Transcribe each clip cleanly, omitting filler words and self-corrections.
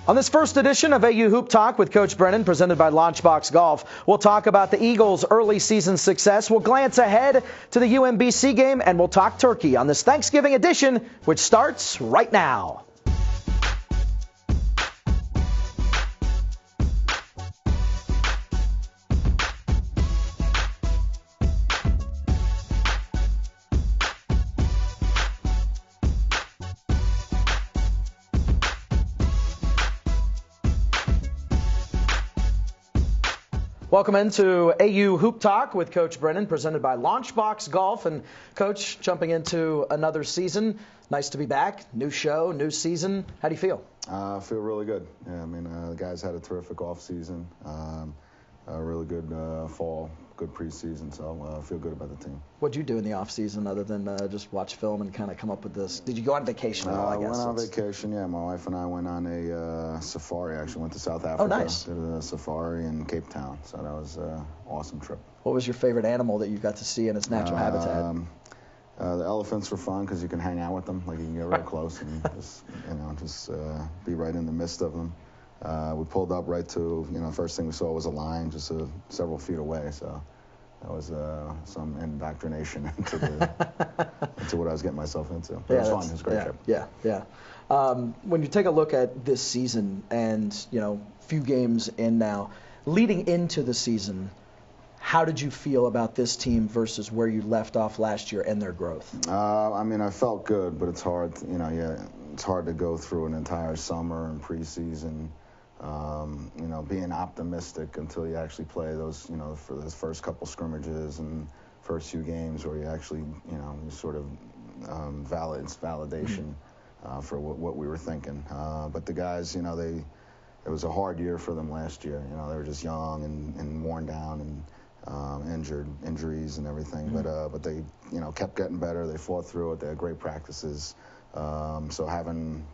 On this first edition of AU Hoop Talk with Coach Brennan, presented by Launchbox Golf, we'll talk about the Eagles' early season success. We'll glance ahead to the UMBC game, and we'll talk turkey on this Thanksgiving edition, which starts right now. Welcome into AU Hoop Talk with Coach Brennan, presented by Launchbox Golf. And Coach, jumping into another season, nice to be back. New show, new season. How do you feel? I feel really good. Yeah, I mean, the guys had a terrific off season, a really good fall, good preseason. So I feel good about the team. What did you do in the off season other than just watch film and kind of come up with this? Did you go on vacation at all? I guess. Went on vacation. Yeah, my wife and I went on a safari. Actually, went to South Africa. Oh, nice. Did a safari in Cape Town. So that was an awesome trip. What was your favorite animal that you got to see in its natural habitat? The elephants were fun because you can hang out with them. Like you can get real close and just be right in the midst of them. We pulled up right to, first thing we saw was a lion just several feet away. So that was some indoctrination into what I was getting myself into. But it was fun. It was a great trip. Yeah. When you take a look at this season and, few games in now, leading into the season, how did you feel about this team versus where you left off last year and their growth? I mean, I felt good, but it's hard, it's hard to go through an entire summer and preseason, being optimistic until you actually play those, for those first couple scrimmages and first few games where you actually, you sort of it's validation for what we were thinking. But the guys, it was a hard year for them last year. They were just young and worn down and injuries and everything, but they kept getting better. They fought through it. They had great practices. So having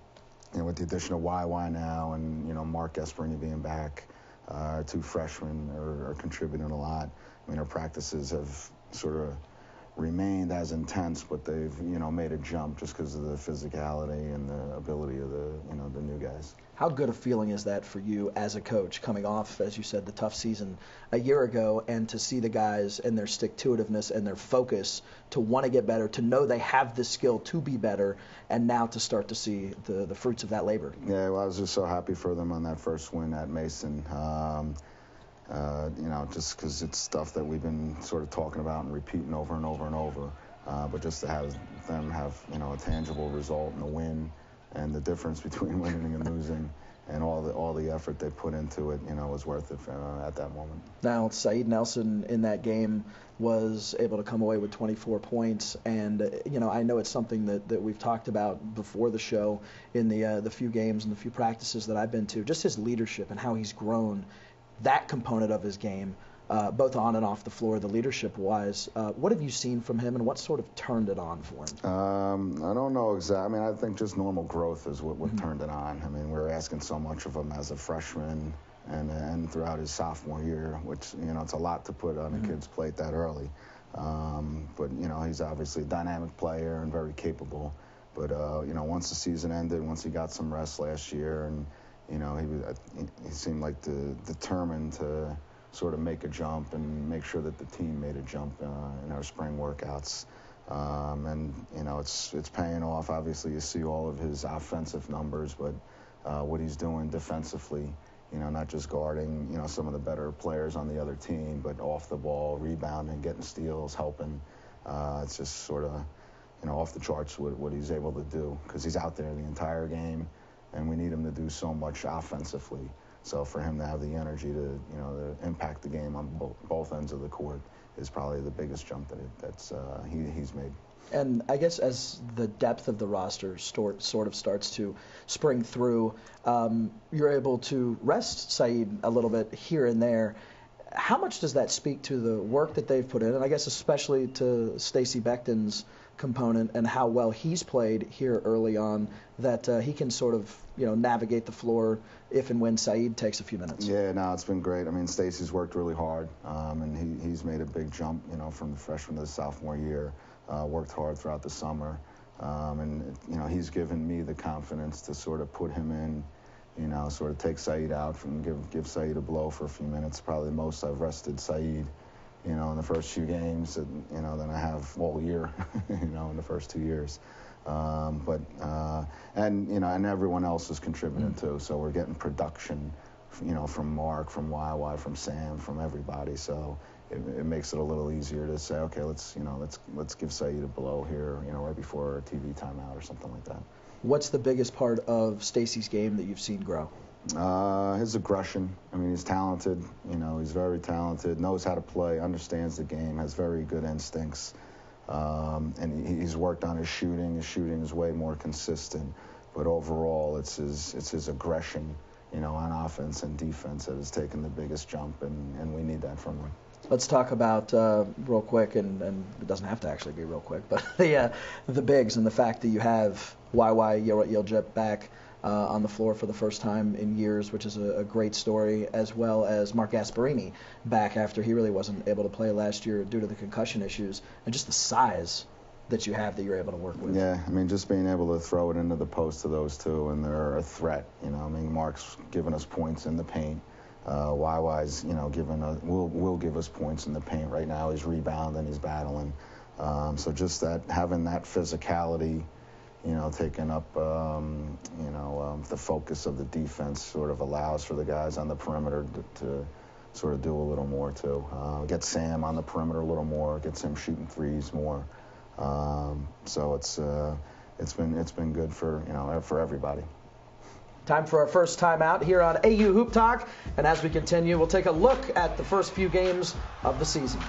with the addition of YY now and Mark Esperini being back, our two freshmen are contributing a lot. I mean, our practices have sort of remained as intense, but they've made a jump just because of the physicality and the ability of the new guys. How good a feeling is that for you as a coach, coming off, as you said, the tough season a year ago, and to see the guys and their stick-to-itiveness and their focus to want to get better, to know they have the skill to be better, and now to start to see the fruits of that labor? Yeah, well, I was just so happy for them on that first win at Mason. Just because it's stuff that we've been sort of talking about and repeating over and over and over. But just to have them have, a tangible result and a win, and the difference between winning and losing, and all the effort they put into it, was worth it at that moment. Now, Saeed Nelson in that game was able to come away with 24 points, and I know it's something that we've talked about before the show in the few games and the few practices that I've been to, just his leadership and how he's grown that component of his game, both on and off the floor, the leadership-wise. What have you seen from him, and what sort of turned it on for him? I don't know exactly. I mean, I think just normal growth is what turned it on. I mean, we were asking so much of him as a freshman and throughout his sophomore year, which, it's a lot to put on a kid's plate that early. But, he's obviously a dynamic player and very capable. But, once the season ended, once he got some rest last year, and he seemed like determined to sort of make a jump and make sure that the team made a jump in our spring workouts. It's paying off. Obviously, you see all of his offensive numbers, but what he's doing defensively, not just guarding, some of the better players on the other team, but off the ball, rebounding, getting steals, helping. It's just sort of, off the charts what he's able to do, because he's out there the entire game. And we need him to do so much offensively. So for him to have the energy to, to impact the game on both ends of the court is probably the biggest jump he's made. And I guess as the depth of the roster sort of starts to spring through, you're able to rest Saeed a little bit here and there. How much does that speak to the work that they've put in, and I guess especially to Stacey Becton's component and how well he's played here early on, that he can sort of navigate the floor if and when Saeed takes a few minutes? Yeah, no, it's been great. I mean, Stacey's worked really hard, and he's made a big jump, from the freshman to the sophomore year. Worked hard throughout the summer, and he's given me the confidence to sort of put him in sort of take Saeed out and give Saeed a blow for a few minutes. Probably the most I've rested Saeed, in the first few games, than I have all year, in the first 2 years. And everyone else is contributing too. So we're getting production, from Mark, from YY, from Sam, from everybody. So it makes it a little easier to say, okay, let's give Saeed a blow here, right before a TV timeout or something like that. What's the biggest part of Stacey's game that you've seen grow? His aggression. I mean, he's talented. He's very talented, knows how to play, understands the game, has very good instincts. And he's worked on his shooting. His shooting is way more consistent. But overall, it's his aggression, on offense and defense that has taken the biggest jump, and we need that from him. Let's talk about, real quick, and it doesn't have to actually be real quick, but the bigs and the fact that you have YY Yildirim back on the floor for the first time in years, which is a great story, as well as Mark Gasparini back after he really wasn't able to play last year due to the concussion issues, and just the size that you have that you're able to work with. Yeah, I mean, just being able to throw it into the post to those two, and they're a threat. I mean, Mark's giving us points in the paint. YY's, will give us points in the paint. Right now he's rebounding, he's battling. So just having that physicality, taking up, the focus of the defense sort of allows for the guys on the perimeter to sort of do a little more too. Get Sam on the perimeter a little more, gets him shooting threes more. So it's been good for everybody. Time for our first timeout here on AU Hoop Talk, and as we continue, we'll take a look at the first few games of the season.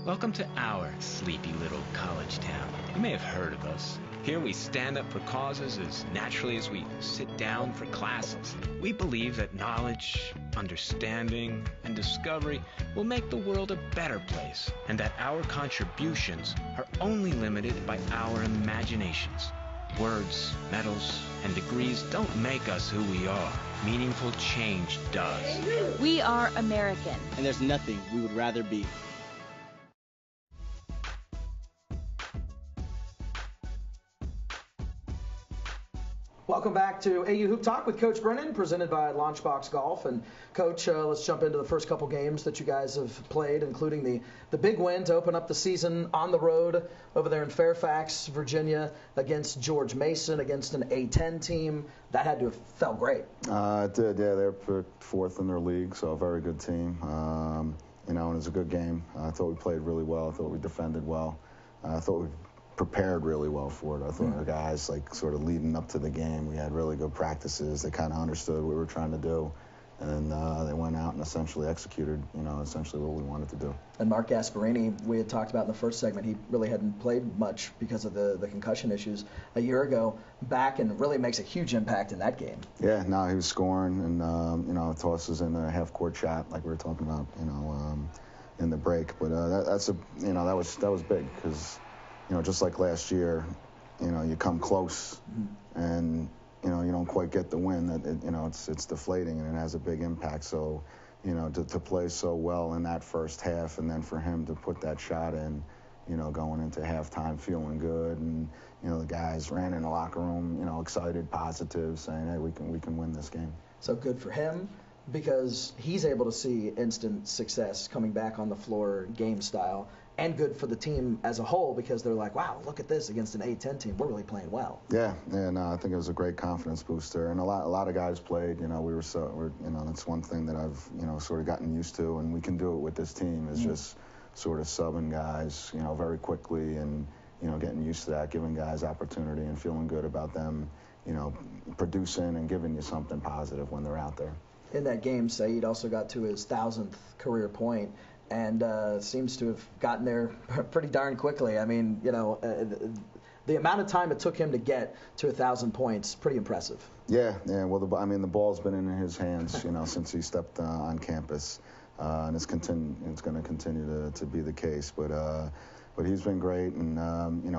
Welcome to our sleepy little college town. You may have heard of us. Here we stand up for causes as naturally as we sit down for classes. We believe that knowledge, understanding, and discovery will make the world a better place, and that our contributions are only limited by our imaginations. Words, medals, and degrees don't make us who we are. Meaningful change does. We are American. And there's nothing we would rather be. Welcome back to AU Hoop Talk with Coach Brennan, presented by Launchbox Golf. And Coach, let's jump into the first couple games that you guys have played, including the big win to open up the season on the road over there in Fairfax, Virginia, against George Mason, against an A10 team. That had to have felt great. It did, yeah. They're picked fourth in their league, so a very good team. And it was a good game. I thought we played really well. I thought we defended well. I thought we prepared really well for it. I thought the guys, sort of leading up to the game, we had really good practices. They kind of understood what we were trying to do. And then they went out and essentially executed, essentially what we wanted to do. And Mark Gasparini, we had talked about in the first segment, he really hadn't played much because of the concussion issues a year ago, back and really makes a huge impact in that game. Yeah, no, he was scoring and, tosses in a half-court shot like we were talking about, in the break. But that was big because, just like last year, you come close and, you don't quite get the win. That it's deflating and it has a big impact. So, to play so well in that first half and then for him to put that shot in, going into halftime feeling good, and the guys ran in the locker room, excited, positive, saying, hey, we can win this game. So good for him because he's able to see instant success coming back on the floor, game style. And good for the team as a whole because they're like, wow, look at this against an A10 team. We're really playing well. Yeah, no, I think it was a great confidence booster, and a lot of guys played. That's one thing that I've sort of gotten used to, and we can do it with this team is just sort of subbing guys, very quickly, and getting used to that, giving guys opportunity and feeling good about them, producing and giving you something positive when they're out there. In that game, Saeed also got to his 1,000th career point. And seems to have gotten there pretty darn quickly. I mean, the amount of time it took him to get to 1,000 points, pretty impressive. Yeah. Well, the ball's been in his hands, since he stepped on campus, and it's going to continue to be the case. But he's been great, and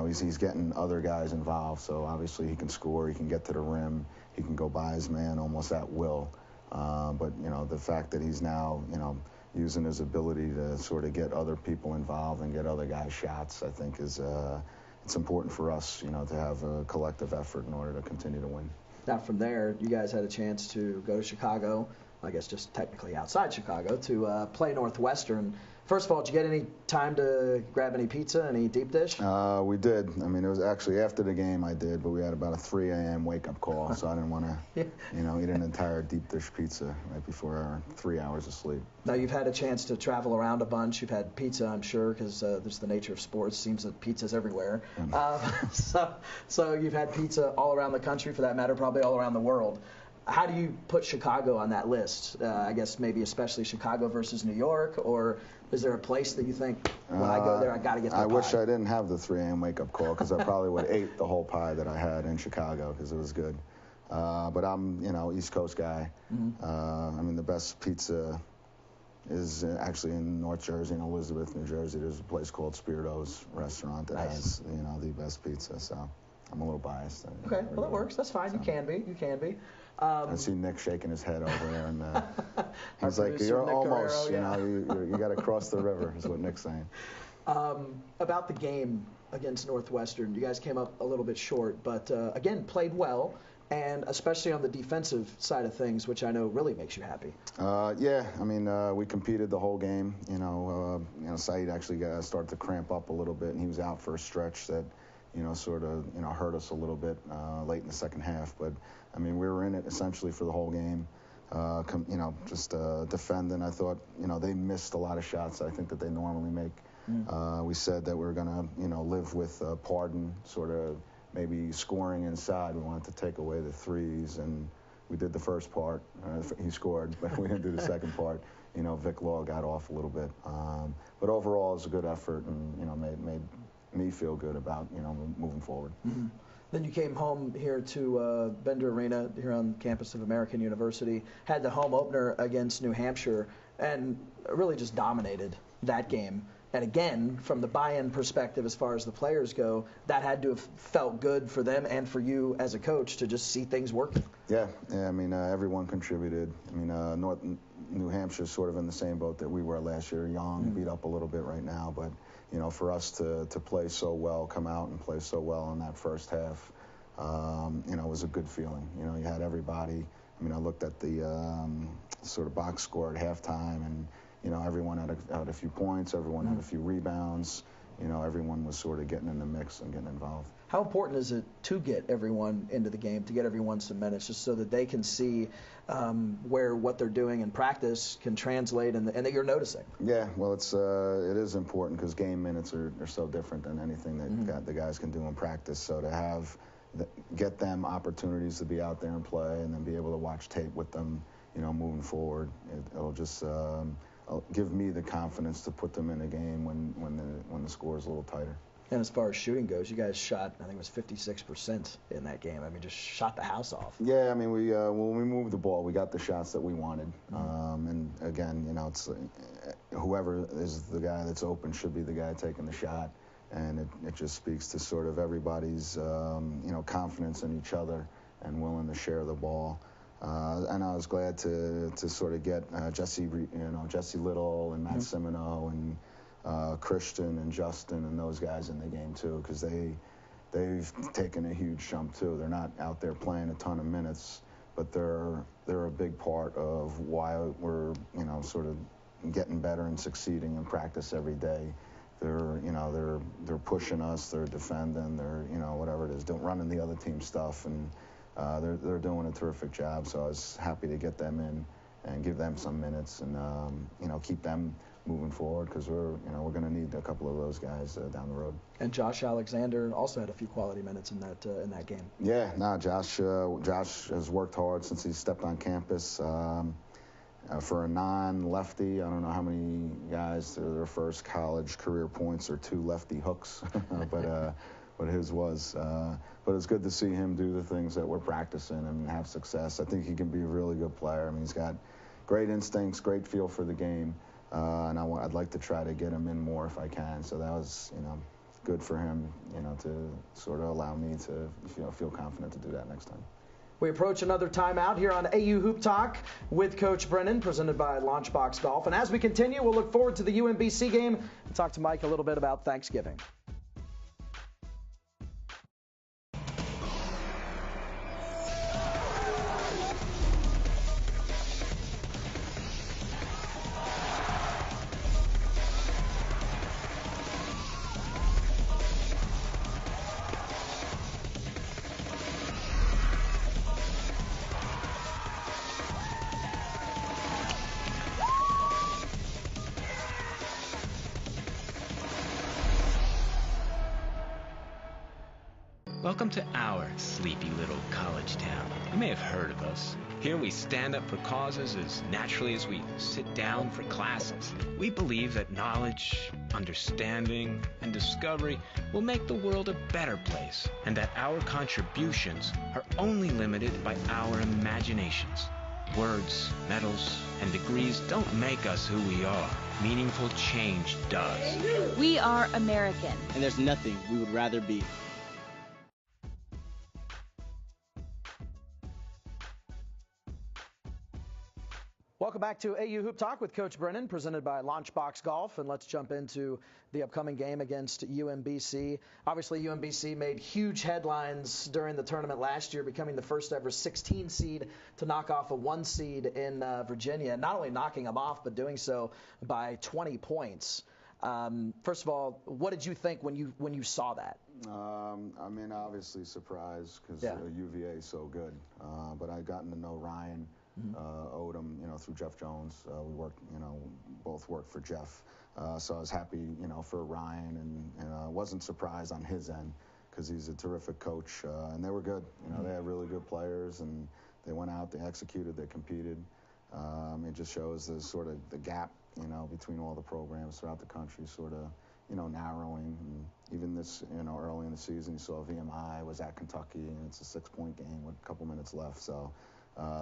he's getting other guys involved. So obviously he can score, he can get to the rim, he can go by his man almost at will. But the fact that he's now using his ability to sort of get other people involved and get other guys shots, I think is it's important for us, to have a collective effort in order to continue to win. Now from there, you guys had a chance to go to Chicago, I guess just technically outside Chicago, to play Northwestern. First of all, did you get any time to grab any pizza, any deep dish? We did. It was actually after the game I did, but we had about a 3 a.m. wake-up call, so I didn't want to, eat an entire deep dish pizza right before our 3 hours of sleep. Now, you've had a chance to travel around a bunch. You've had pizza, I'm sure, because there's the nature of sports. Seems that pizza's everywhere. So you've had pizza all around the country, for that matter, probably all around the world. How do you put Chicago on that list? I guess maybe especially Chicago versus New York, or is there a place that you think, when I go there, I got to get the pie? I wish I didn't have the 3 a.m. wake-up call, because I probably would have ate the whole pie that I had in Chicago, because it was good. But I'm, East Coast guy. The best pizza is actually in North Jersey, in Elizabeth, New Jersey. There's a place called Spirito's restaurant that has, the best pizza. So I'm a little biased. Okay, well, that works. That's fine. So. You can be. I see Nick shaking his head over there, and he's like, "You're Nick almost, Guerrero, you got to cross the river," is what Nick's saying. About the game against Northwestern, you guys came up a little bit short, but again, played well, and especially on the defensive side of things, which I know really makes you happy. We competed the whole game. Saeed actually started to cramp up a little bit, and he was out for a stretch that, sort of, hurt us a little bit late in the second half. But we were in it essentially for the whole game. Defending. I thought, they missed a lot of shots I think that they normally make. We said that we were going to, live with Pardon sort of maybe scoring inside. We wanted to take away the threes, and we did the first part. He scored, but we didn't do the second part. Vic Law got off a little bit. But overall, it was a good effort, and, made me feel good about, moving forward. Mm-hmm. Then you came home here to Bender Arena here on campus of American University, had the home opener against New Hampshire, and really just dominated that game. And again, from the buy-in perspective as far as the players go, that had to have felt good for them and for you as a coach to just see things working. Yeah, everyone contributed. New Hampshire's sort of in the same boat that we were last year, young, beat up a little bit right now, but for us to play so well, come out and play so well in that first half, it was a good feeling. You had everybody. I looked at the sort of box score at halftime, and everyone had a few points, everyone had a few rebounds. Everyone was sort of getting in the mix and getting involved. How important is it to get everyone into the game, to get everyone some minutes, just so that they can see where what they're doing in practice can translate and that you're noticing? Yeah, well, it is important because game minutes are so different than anything that the guys can do in practice. So to get them opportunities to be out there and play, and then be able to watch tape with them, moving forward, it'll just give me the confidence to put them in a game when the score is a little tighter. And as far as shooting goes, you guys shot, I think it was 56% in that game. Just shot the house off. Yeah, when we moved the ball, we got the shots that we wanted. And again, it's whoever is the guy that's open should be the guy taking the shot. And it just speaks to sort of everybody's, confidence in each other and willing to share the ball. And I was glad to sort of get Jesse Little and Matt Simino and Christian and Justin and those guys in the game too, because they've taken a huge jump too. They're not out there playing a ton of minutes, but they're a big part of why we're sort of getting better and succeeding in practice every day. They're pushing us, they're defending, they're whatever it is, running the other team stuff, and they're doing a terrific job. So I was happy to get them in and give them some minutes and keep them moving forward, because we're going to need a couple of those guys down the road. And Josh Alexander also had a few quality minutes in that game. Yeah, Josh has worked hard since he stepped on campus. For a non-lefty, I don't know how many guys their first college career points are 2 lefty hooks, but what his was. But it's good to see him do the things that we're practicing and have success. I think he can be a really good player. I mean, he's got great instincts, great feel for the game, and I'd like to try to get him in more if I can. So that was, good for him, to sort of allow me to, feel confident to do that next time. We approach another timeout here on AU Hoop Talk with Coach Brennan, presented by Launchbox Golf. And as we continue, we'll look forward to the UMBC game and talk to Mike a little bit about Thanksgiving. Welcome to our sleepy little college town. You may have heard of us. Here we stand up for causes as naturally as we sit down for classes. We believe that knowledge, understanding, and discovery will make the world a better place, and that our contributions are only limited by our imaginations. Words, medals, and degrees don't make us who we are. Meaningful change does. We are American. And there's nothing we would rather be. Welcome back to AU Hoop Talk with Coach Brennan, presented by Launchbox Golf. And let's jump into the upcoming game against UMBC. Obviously, UMBC made huge headlines during the tournament last year, becoming the first ever 16 seed to knock off a 1 seed in Virginia. Not only knocking them off, but doing so by 20 points. First of all, what did you think when you saw that? I mean, obviously surprised because UVA is so good. But I'd gotten to know Ryan. Odom, through Jeff Jones. We worked, both worked for Jeff. So I was happy, for Ryan, and wasn't surprised on his end because he's a terrific coach. And they were good. They had really good players, and they went out, they executed, they competed. It just shows the sort of the gap, between all the programs throughout the country, sort of, narrowing. And even this, early in the season, you saw VMI was at Kentucky, and it's a 6-point game with a couple minutes left. So.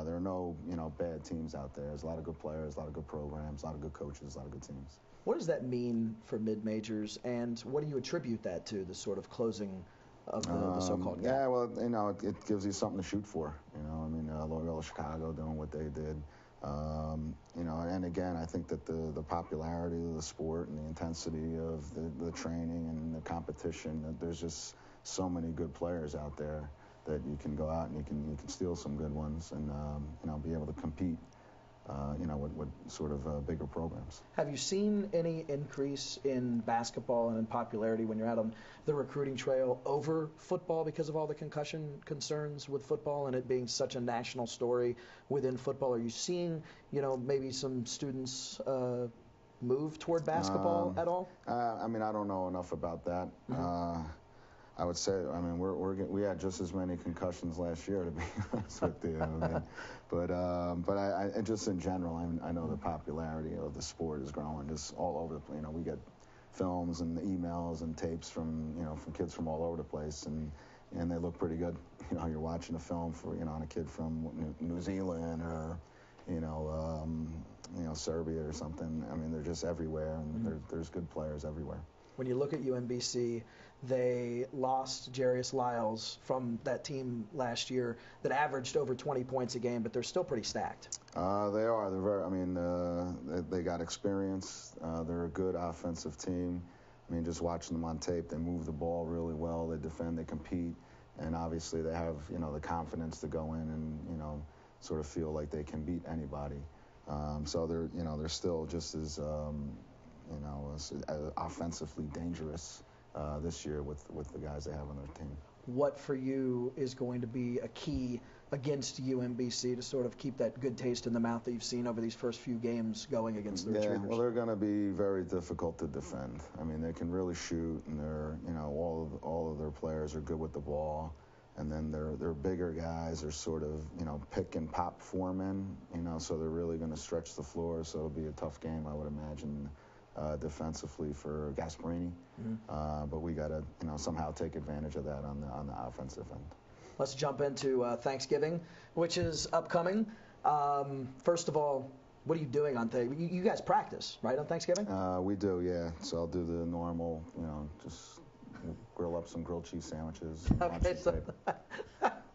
There are no, bad teams out there. There's a lot of good players, a lot of good programs, a lot of good coaches, a lot of good teams. What does that mean for mid-majors, and what do you attribute that to, the sort of closing of the so-called gap? Yeah, well, it gives you something to shoot for. Loyola Chicago doing what they did. And again, I think that the popularity of the sport and the intensity of the training and the competition, that there's just so many good players out there that you can go out and you can steal some good ones and be able to compete with sort of bigger programs. Have you seen any increase in basketball and in popularity when you're out on the recruiting trail over football because of all the concussion concerns with football and it being such a national story within football? Are you seeing maybe some students move toward basketball at all? I mean, I don't know enough about that. I would say, we had just as many concussions last year, to be honest with you. But I just in general, I know the popularity of the sport is growing just all over the place. We get films and emails and tapes from kids from all over the place, and they look pretty good. You're watching a film for on a kid from New Zealand or Serbia or something. I mean, they're just everywhere, and there's good players everywhere. When you look at UMBC, they lost Jarius Lyles from that team last year that averaged over 20 points a game, but they're still pretty stacked. They are. They're very. They got experience. They're a good offensive team. Just watching them on tape, they move the ball really well. They defend. They compete, and obviously they have the confidence to go in and sort of feel like they can beat anybody. So they're still just as offensively dangerous this year with the guys they have on their team. What for you is going to be a key against UMBC to sort of keep that good taste in the mouth that you've seen over these first few games going against the Retrievers? Well, they're going to be very difficult to defend. They can really shoot, and they're all of their players are good with the ball. And then their bigger guys are sort of pick and pop foremen, so they're really going to stretch the floor. So it'll be a tough game, I would imagine. defensively for Gasparini. But we got to somehow take advantage of that on the offensive end. Let's jump into Thanksgiving, which is upcoming. First of all, what are you doing on Thanksgiving? You guys practice, right, on Thanksgiving? We do, yeah. So I'll do the normal, just grill up some grilled cheese sandwiches. Okay, so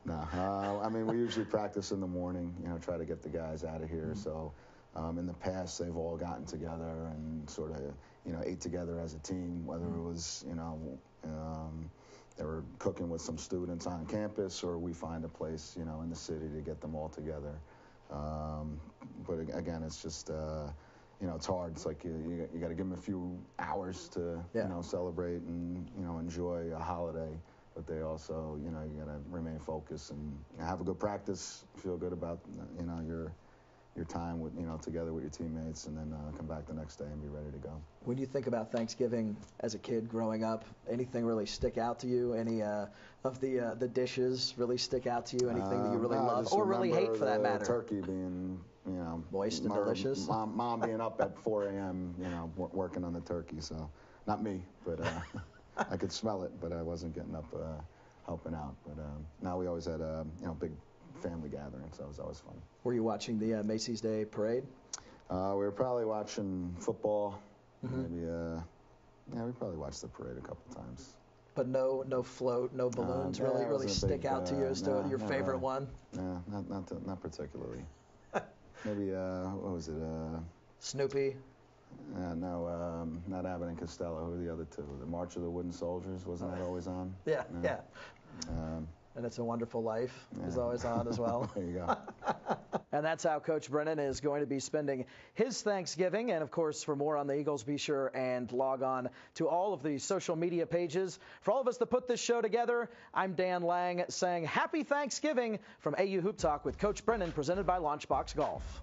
No, I mean, we usually practice in the morning, try to get the guys out of here. So in the past, they've all gotten together and sort of, ate together as a team, whether it was, they were cooking with some students on campus, or we find a place, in the city to get them all together. But again, it's just, it's hard. It's like you got to give them a few hours to, celebrate and, enjoy a holiday. But they also, you got to remain focused and have a good practice, feel good about, your time with, together with your teammates, and then come back the next day and be ready to go. When you think about Thanksgiving as a kid growing up, anything really stick out to you? Any of the dishes really stick out to you? Anything that you really love or really hate, for that matter? Turkey being, moist and delicious. Mom being up at 4 a.m., working on the turkey. So not me, but I could smell it, but I wasn't getting up helping out. But now we always had big family gathering, so it was always fun. Were you watching the Macy's Day Parade? We were probably watching football. Maybe, we probably watched the parade a couple times. But no float, no balloons really stick out to you as to your favorite one? No, not particularly. Maybe, what was it? Snoopy? No, not Abbott and Costello. Who were the other two? The March of the Wooden Soldiers, wasn't that always on? Yeah, No. yeah. And It's a Wonderful Life is always on as well. There you go. And that's how Coach Brennan is going to be spending his Thanksgiving. And, of course, for more on the Eagles, be sure and log on to all of the social media pages. For all of us that put this show together, I'm Dan Lang saying Happy Thanksgiving from AU Hoop Talk with Coach Brennan, presented by Launchbox Golf.